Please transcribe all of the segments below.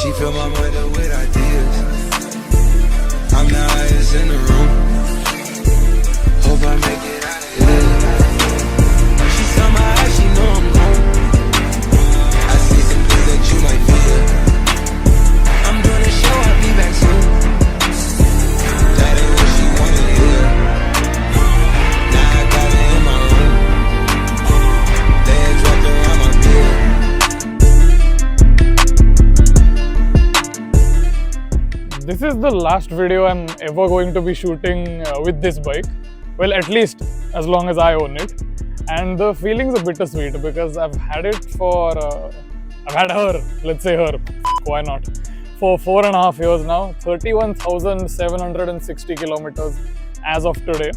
She fill my mind up with ideas. I'm the highest in the room. Hope I make it out of here. She tell my eyes, she know I'm gone. I see some things that you might feel. I'm doing a show, I'll be back soon. That ain't what she wanted hear. Now I got it in my room. Legs wrapped around my beard. This is the last video I'm ever going to be shooting with this bike. Well, at least as long as I own it. And the feeling's a bittersweet because I've had it for, I've had her, let's say her, why not, for 4.5 years now, 31,760 kilometers as of today.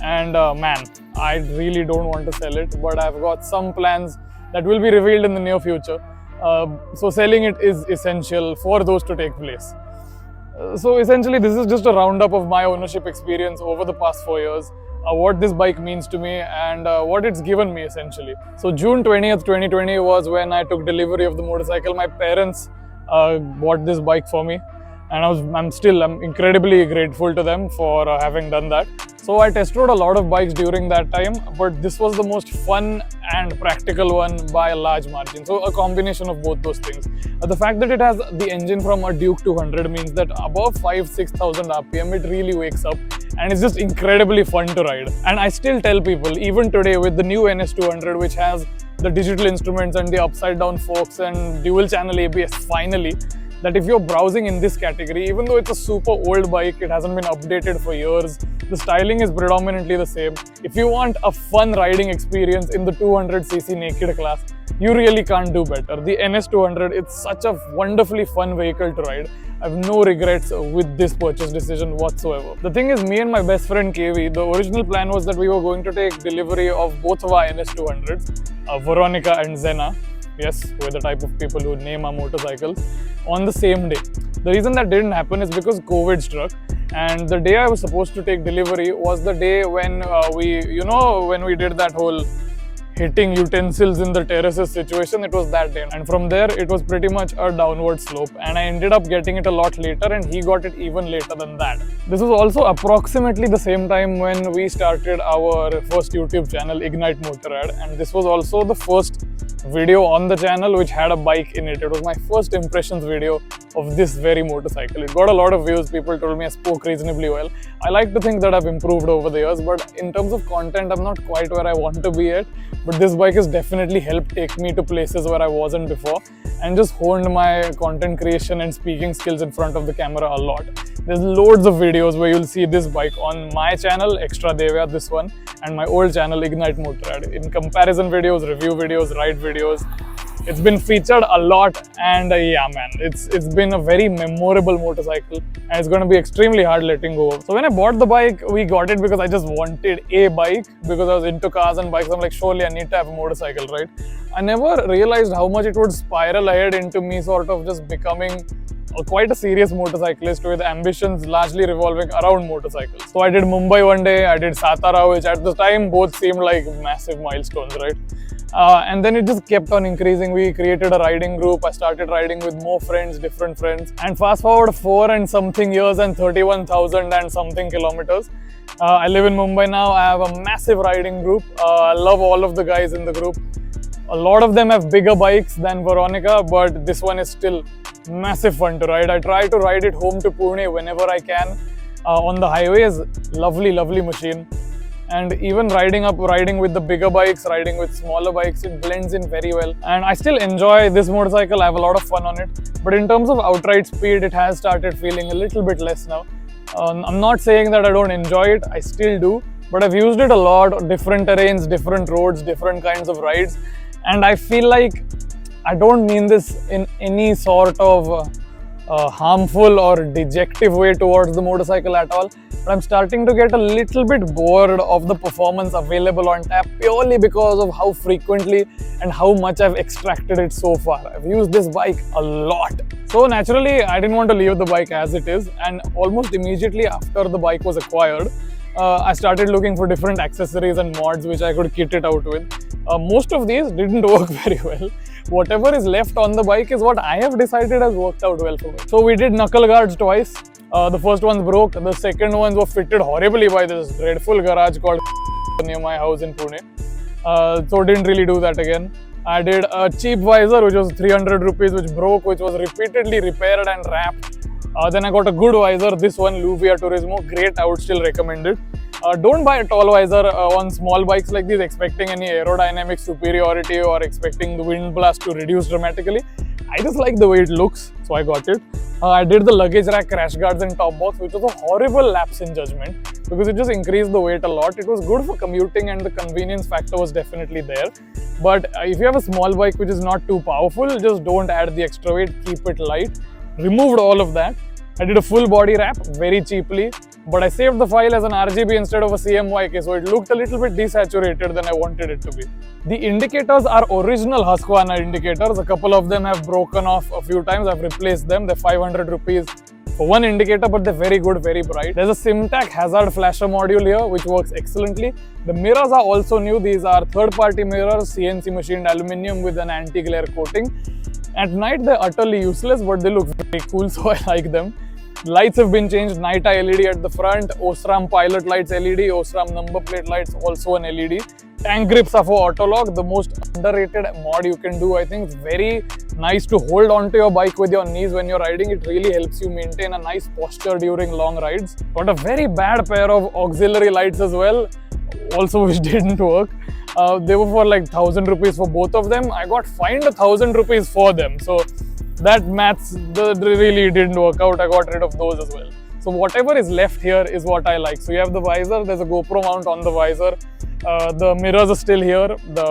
And man, I really don't want to sell it, but I've got some plans that will be revealed in the near future. So selling it is essential for those to take place. So essentially this is just a roundup of my ownership experience over the past 4 years, what this bike means to me and what it's given me essentially. So June 20th, 2020 was when I took delivery of the motorcycle. My parents bought this bike for me and I'm incredibly grateful to them for having done that. So I test rode a lot of bikes during that time, but this was the most fun and practical one by a large margin. So a combination of both those things. The fact that it has the engine from a Duke 200 means that above 5,000-6,000 RPM, it really wakes up and it's just incredibly fun to ride. And I still tell people, even today with the new NS200, which has the digital instruments and the upside down forks and dual channel ABS finally, that if you're browsing in this category, even though it's a super old bike, it hasn't been updated for years, the styling is predominantly the same. If you want a fun riding experience in the 200cc naked class, you really can't do better. The NS200, it's such a wonderfully fun vehicle to ride. I have no regrets with this purchase decision whatsoever. The thing is, me and my best friend KV, the original plan was that we were going to take delivery of both of our NS200s, Veronica and Xena. Yes, we're the type of people who name our motorcycles on the same day. The reason that didn't happen is because COVID struck, and the day I was supposed to take delivery was the day when when we did that whole hitting utensils in the terraces situation. It was that day, and from there it was pretty much a downward slope, and I ended up getting it a lot later and he got it even later than that. This was also approximately the same time when we started our first YouTube channel, Ignite Motorrad, and this was also the first video on the channel which had a bike in it. It was my first impressions video of this very motorcycle. It got a lot of views. People told me I spoke reasonably well. I like to think that I've improved over the years, but in terms of content, I'm not quite where I want to be yet. But this bike has definitely helped take me to places where I wasn't before and just honed my content creation and speaking skills in front of the camera a lot. There's loads of videos where you'll see this bike on my channel, Extra Devya, this one, and my old channel, Ignite Motorrad. In comparison videos, review videos, ride videos. It's been featured a lot, and yeah man, it's been a very memorable motorcycle and it's going to be extremely hard letting go of. So when I bought the bike, we got it because I just wanted a bike, because I was into cars and bikes. I'm like, surely I need to have a motorcycle, right? I never realized how much it would spiral ahead into me sort of just becoming quite a serious motorcyclist with ambitions largely revolving around motorcycles. So I did Mumbai one day, I did Satara, which at the time both seemed like massive milestones, right? And then it just kept on increasing. We created a riding group. I started riding with more friends, different friends. And fast forward 4 and something years and 31,000 and something kilometers. I live in Mumbai now. I have a massive riding group. I love all of the guys in the group. A lot of them have bigger bikes than Veronica, but this one is still massive fun to ride. I try to ride it home to Pune whenever I can. On the highways, lovely machine. And even riding with the bigger bikes, riding with smaller bikes, it blends in very well. And I still enjoy this motorcycle. I have a lot of fun on it. But in terms of outright speed, it has started feeling a little bit less now. I'm not saying that I don't enjoy it. I still do. But I've used it a lot on different terrains, different roads, different kinds of rides. And I feel like I don't mean this in any sort of harmful or dejective way towards the motorcycle at all. But I'm starting to get a little bit bored of the performance available on tap purely because of how frequently and how much I've extracted it so far. I've used this bike a lot. So naturally, I didn't want to leave the bike as it is, and almost immediately after the bike was acquired, I started looking for different accessories and mods which I could kit it out with. Most of these didn't work very well. Whatever is left on the bike is what I have decided has worked out well for me. So we did knuckle guards twice. The first ones broke. The second ones were fitted horribly by this dreadful garage called near my house in Pune. So didn't really do that again. I did a cheap visor which was 300 rupees which broke, which was repeatedly repaired and wrapped. Then I got a good visor, this one Luvia Turismo, great, I would still recommend it. Don't buy a tall visor on small bikes like these expecting any aerodynamic superiority or expecting the wind blast to reduce dramatically. I just like the way it looks, so I got it. I did the luggage rack crash guards and top box, which was a horrible lapse in judgment because it just increased the weight a lot. It was good for commuting and the convenience factor was definitely there. But if you have a small bike which is not too powerful, just don't add the extra weight, keep it light. Removed all of that. I did a full body wrap very cheaply, but I saved the file as an RGB instead of a CMYK, so it looked a little bit desaturated than I wanted it to be. The indicators are original Husqvarna indicators. A couple of them have broken off a few times. I've replaced them. They're 500 rupees for one indicator, but they're very good, very bright. There's a SimTac hazard flasher module here, which works excellently. The mirrors are also new. These are third-party mirrors, CNC machined aluminium with an anti-glare coating. At night, they're utterly useless, but they look very cool, so I like them. Lights have been changed, night eye LED at the front, Osram pilot lights LED, Osram number plate lights also an LED. Tank grips are for auto lock, the most underrated mod you can do. I think it's very nice to hold onto your bike with your knees when you're riding. It really helps you maintain a nice posture during long rides. Got a very bad pair of auxiliary lights as well, also which didn't work. They were for like 1,000 rupees for both of them. I got fined 1,000 rupees for them. So that maths really didn't work out. I got rid of those as well. So whatever is left here is what I like. So you have the visor, there's a GoPro mount on the visor. The mirrors are still here. The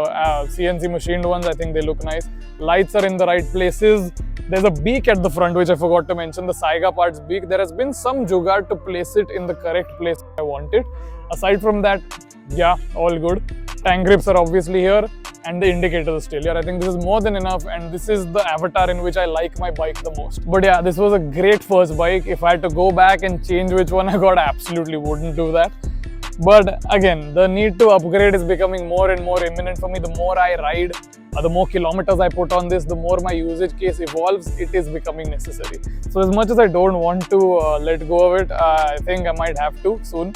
CNC machined ones, I think they look nice. Lights are in the right places. There's a beak at the front, which I forgot to mention, the Saiga parts beak. There has been some jugaad to place it in the correct place I want it. Aside from that, yeah, all good. Tank grips are obviously here and the indicators are still here. I think this is more than enough and this is the avatar in which I like my bike the most. But yeah, this was a great first bike. If I had to go back and change which one I got, I absolutely wouldn't do that. But again, the need to upgrade is becoming more and more imminent for me. The more I ride, the more kilometers I put on this, the more my usage case evolves, it is becoming necessary. So as much as I don't want to let go of it, I think I might have to soon.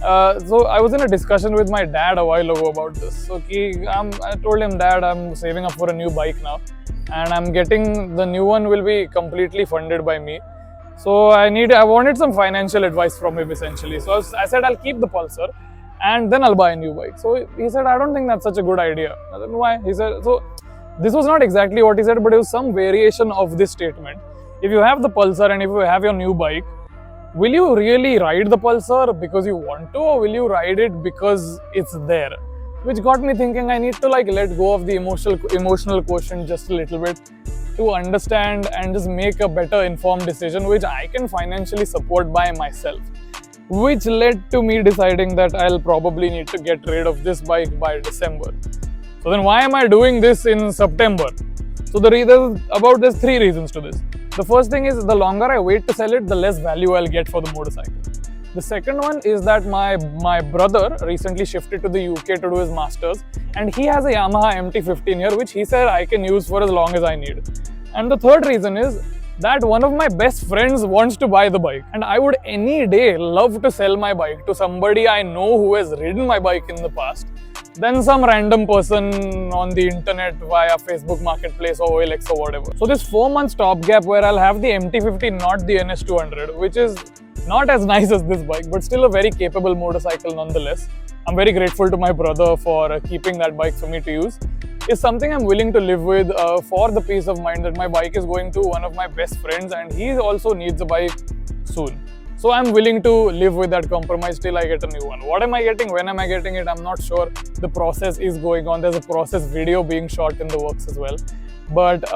So I was in a discussion with my dad a while ago about this. So I told him, Dad, I'm saving up for a new bike now and I'm getting the new one will be completely funded by me. So I wanted some financial advice from him essentially. So I said I'll keep the Pulsar and then I'll buy a new bike. So he said, I don't think that's such a good idea. I said, why? He said, so this was not exactly what he said, but it was some variation of this statement. If you have the Pulsar and if you have your new bike, will you really ride the Pulsar because you want to, or will you ride it because it's there? Which got me thinking I need to let go of the emotional quotient just a little bit to understand and just make a better informed decision which I can financially support by myself. Which led to me deciding that I'll probably need to get rid of this bike by December. So then why am I doing this in September? So there's three reasons to this. The first thing is the longer I wait to sell it, the less value I'll get for the motorcycle. The second one is that my brother recently shifted to the UK to do his masters and he has a Yamaha MT-15 here which he said I can use for as long as I need. And the third reason is that one of my best friends wants to buy the bike and I would any day love to sell my bike to somebody I know who has ridden my bike in the past than some random person on the internet via Facebook Marketplace or OLX or whatever. So this 4-month stopgap where I'll have the MT-15, not the NS200, which is not as nice as this bike, but still a very capable motorcycle nonetheless. I'm very grateful to my brother for keeping that bike for me to use. Is something I'm willing to live with for the peace of mind that my bike is going to one of my best friends and he also needs a bike soon. So I'm willing to live with that compromise till I get a new one. What am I getting? When am I getting it? I'm not sure. The process is going on. There's a process video being shot in the works as well. But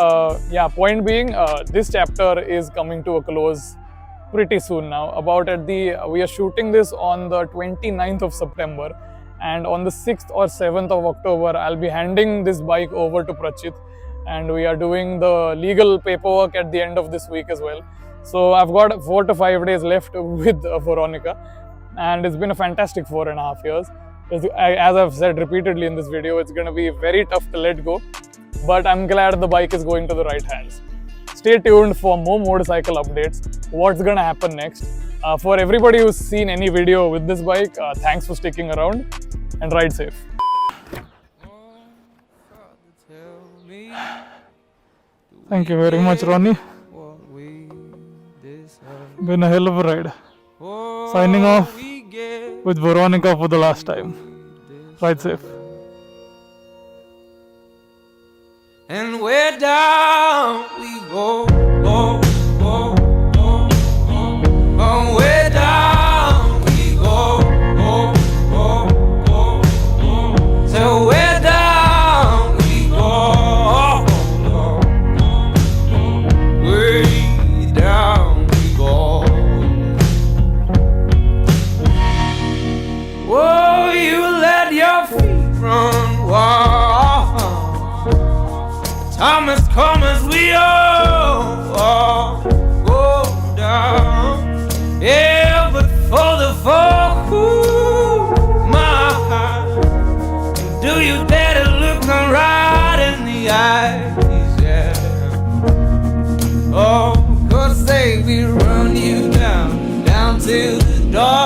yeah, point being, this chapter is coming to a close pretty soon now. We are shooting this on the 29th of September. And on the 6th or 7th of October, I'll be handing this bike over to Prachit. And we are doing the legal paperwork at the end of this week as well. So I've got 4 to 5 days left with Veronica. and it's been a fantastic 4.5 years. As I've said repeatedly in this video, it's going to be very tough to let go, but I'm glad the bike is going to the right hands. Stay tuned for more motorcycle updates, what's going to happen next. For everybody who's seen any video with this bike, thanks for sticking around and ride safe. Thank you very much, Ronnie. Been a hell of a ride. Signing off with Veronica for the last time. Ride safe. And where down we go, go, go, go, go. Oh, where down we go, go, go, go, go. So where down we go, way down we go. Oh, you let your feet run wild. Time has come as we all go down. Yeah, but for the fall, ooh, my heart, do you dare to look them right in the eyes? Yeah. Oh, 'cause they we run you down, down to the dark.